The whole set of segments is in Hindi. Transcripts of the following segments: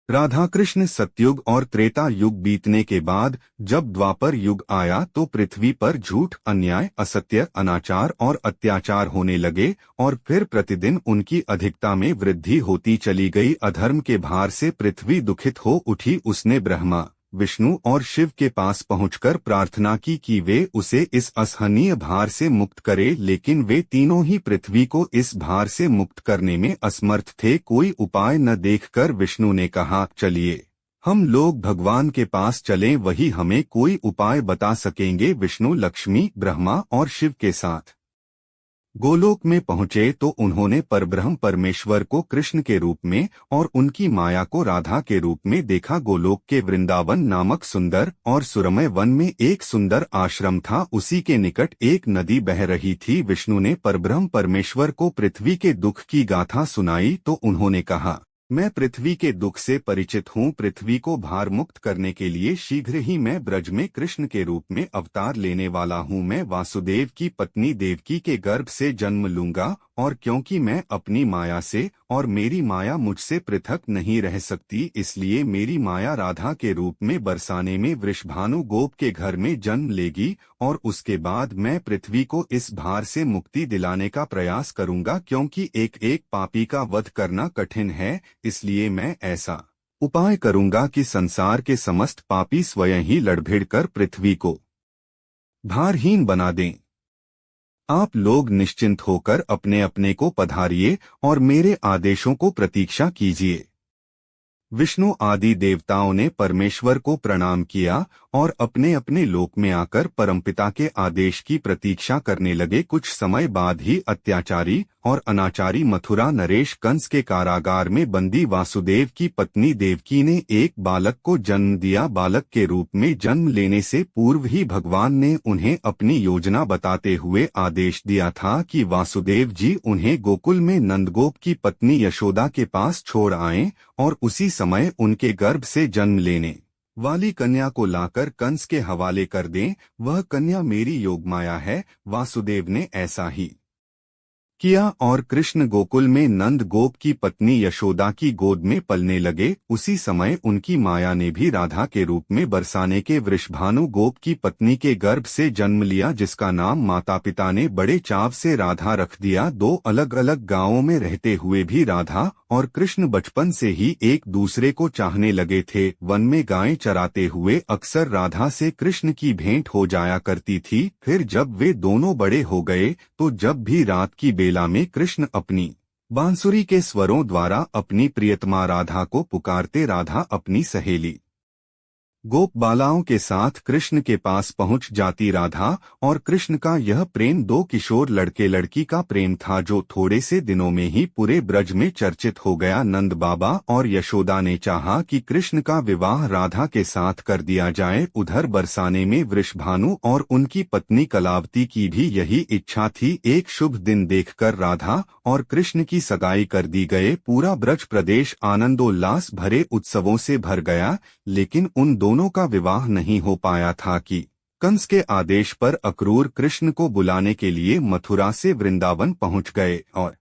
राधा कृष्ण सतयुग और त्रेता युग बीतने के बाद जब द्वापर युग आया तो पृथ्वी पर झूठ, अन्याय, असत्य, अनाचार और अत्याचार होने लगे और फिर प्रतिदिन उनकी अधिकता में वृद्धि होती चली गई। अधर्म के भार से पृथ्वी दुखित हो उठी। उसने ब्रह्मा, विष्णु और शिव के पास पहुंचकर प्रार्थना की कि वे उसे इस असहनीय भार से मुक्त करे, लेकिन वे तीनों ही पृथ्वी को इस भार से मुक्त करने में असमर्थ थे। कोई उपाय न देखकर विष्णु ने कहा, चलिए हम लोग भगवान के पास चलें, वही हमें कोई उपाय बता सकेंगे। विष्णु लक्ष्मी, ब्रह्मा और शिव के साथ गोलोक में पहुंचे तो उन्होंने परब्रह्म परमेश्वर को कृष्ण के रूप में और उनकी माया को राधा के रूप में देखा। गोलोक के वृंदावन नामक सुंदर और सुरमय वन में एक सुंदर आश्रम था। उसी के निकट एक नदी बह रही थी। विष्णु ने परब्रह्म परमेश्वर को पृथ्वी के दुख की गाथा सुनाई तो उन्होंने कहा, मैं पृथ्वी के दुख से परिचित हूँ। पृथ्वी को भार मुक्त करने के लिए शीघ्र ही मैं ब्रज में कृष्ण के रूप में अवतार लेने वाला हूँ। मैं वासुदेव की पत्नी देवकी के गर्भ से जन्म लूंगा और क्योंकि मैं अपनी माया से और मेरी माया मुझसे पृथक नहीं रह सकती, इसलिए मेरी माया राधा के रूप में बरसाने में वृषभानु गोप के घर में जन्म लेगी और उसके बाद मैं पृथ्वी को इस भार से मुक्ति दिलाने का प्रयास करूंगा। क्योंकि एक एक पापी का वध करना कठिन है, इसलिए मैं ऐसा उपाय करूंगा कि संसार के समस्त पापी स्वयं ही लड़भिड़ कर पृथ्वी को भारहीन बना दें। आप लोग निश्चिंत होकर अपने अपने को पधारिए और मेरे आदेशों को प्रतीक्षा कीजिए। विष्णु आदि देवताओं ने परमेश्वर को प्रणाम किया और अपने अपने लोक में आकर परमपिता के आदेश की प्रतीक्षा करने लगे। कुछ समय बाद ही अत्याचारी और अनाचारी मथुरा नरेश कंस के कारागार में बंदी वासुदेव की पत्नी देवकी ने एक बालक को जन्म दिया। बालक के रूप में जन्म लेने से पूर्व ही भगवान ने उन्हें अपनी योजना बताते हुए आदेश दिया था कि वासुदेव जी उन्हें गोकुल में नंदगोप की पत्नी यशोदा के पास छोड़ आएं और उसी समय उनके गर्भ से जन्म लेने वाली कन्या को लाकर कंस के हवाले कर दें। वह कन्या मेरी योगमाया है। वासुदेव ने ऐसा ही किया और कृष्ण गोकुल में नंद गोप की पत्नी यशोदा की गोद में पलने लगे। उसी समय उनकी माया ने भी राधा के रूप में बरसाने के वृषभानु गोप की पत्नी के गर्भ से जन्म लिया, जिसका नाम माता पिता ने बड़े चाव से राधा रख दिया। दो अलग अलग गांवों में रहते हुए भी राधा और कृष्ण बचपन से ही एक दूसरे को चाहने लगे थे। वन में गायें चराते हुए अक्सर राधा से कृष्ण की भेंट हो जाया करती थी। फिर जब वे दोनों बड़े हो गए तो जब भी रात की बेला में कृष्ण अपनी बांसुरी के स्वरों द्वारा अपनी प्रियतमा राधा को पुकारते, राधा अपनी सहेली गोप बालाओं के साथ कृष्ण के पास पहुंच जाती। राधा और कृष्ण का यह प्रेम दो किशोर लड़के लड़की का प्रेम था जो थोड़े से दिनों में ही पूरे ब्रज में चर्चित हो गया। नंद बाबा और यशोदा ने चाहा कि कृष्ण का विवाह राधा के साथ कर दिया जाए। उधर बरसाने में वृषभानु और उनकी पत्नी कलावती की भी यही इच्छा थी। एक शुभ दिन देखकर राधा और कृष्ण की सगाई कर दी गए। पूरा ब्रज प्रदेश आनंदोल्लास भरे उत्सवों से भर गया, लेकिन उन दोनों का विवाह नहीं हो पाया था कि कंस के आदेश पर अक्रूर कृष्ण को बुलाने के लिए मथुरा से वृंदावन पहुंच गए और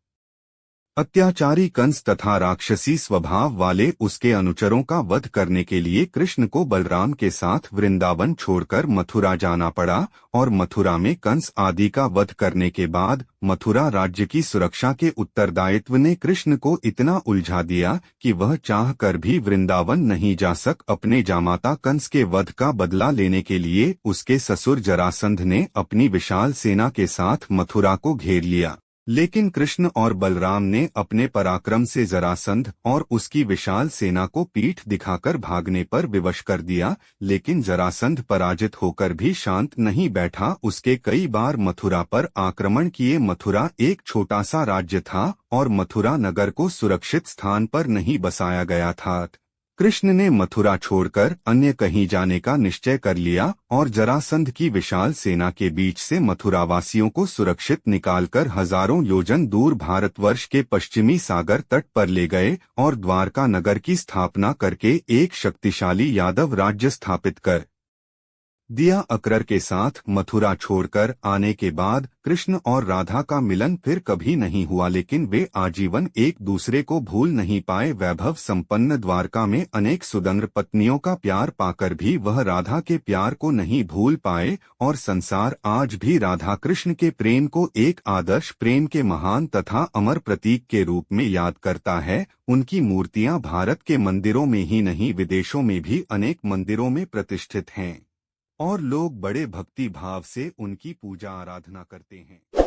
अत्याचारी कंस तथा राक्षसी स्वभाव वाले उसके अनुचरों का वध करने के लिए कृष्ण को बलराम के साथ वृंदावन छोड़कर मथुरा जाना पड़ा। और मथुरा में कंस आदि का वध करने के बाद मथुरा राज्य की सुरक्षा के उत्तरदायित्व ने कृष्ण को इतना उलझा दिया कि वह चाहकर भी वृंदावन नहीं जा अपने जामाता कंस के वध का बदला लेने के लिए उसके ससुर जरासंध ने अपनी विशाल सेना के साथ मथुरा को घेर लिया। लेकिन कृष्ण और बलराम ने अपने पराक्रम से जरासंध और उसकी विशाल सेना को पीठ दिखाकर भागने पर विवश कर दिया। लेकिन जरासंध पराजित होकर भी शांत नहीं बैठा। उसके कई बार मथुरा पर आक्रमण किए। मथुरा एक छोटा सा राज्य था और मथुरा नगर को सुरक्षित स्थान पर नहीं बसाया गया था। कृष्ण ने मथुरा छोड़कर अन्य कहीं जाने का निश्चय कर लिया और जरासंध की विशाल सेना के बीच से मथुरावासियों को सुरक्षित निकालकर हजारों योजन दूर भारतवर्ष के पश्चिमी सागर तट पर ले गए और द्वारका नगर की स्थापना करके एक शक्तिशाली यादव राज्य स्थापित कर दिया अकरर के साथ मथुरा छोड़कर आने के बाद कृष्ण और राधा का मिलन फिर कभी नहीं हुआ, लेकिन वे आजीवन एक दूसरे को भूल नहीं पाए। वैभव संपन्न द्वारका में अनेक सुंदर पत्नियों का प्यार पाकर भी वह राधा के प्यार को नहीं भूल पाए और संसार आज भी राधा कृष्ण के प्रेम को एक आदर्श प्रेम के महान तथा अमर प्रतीक के रूप में याद करता है। उनकी मूर्तियां भारत के मंदिरों में ही नहीं, विदेशों में भी अनेक मंदिरों में प्रतिष्ठित हैं और लोग बड़े भक्ति भाव से उनकी पूजा आराधना करते हैं।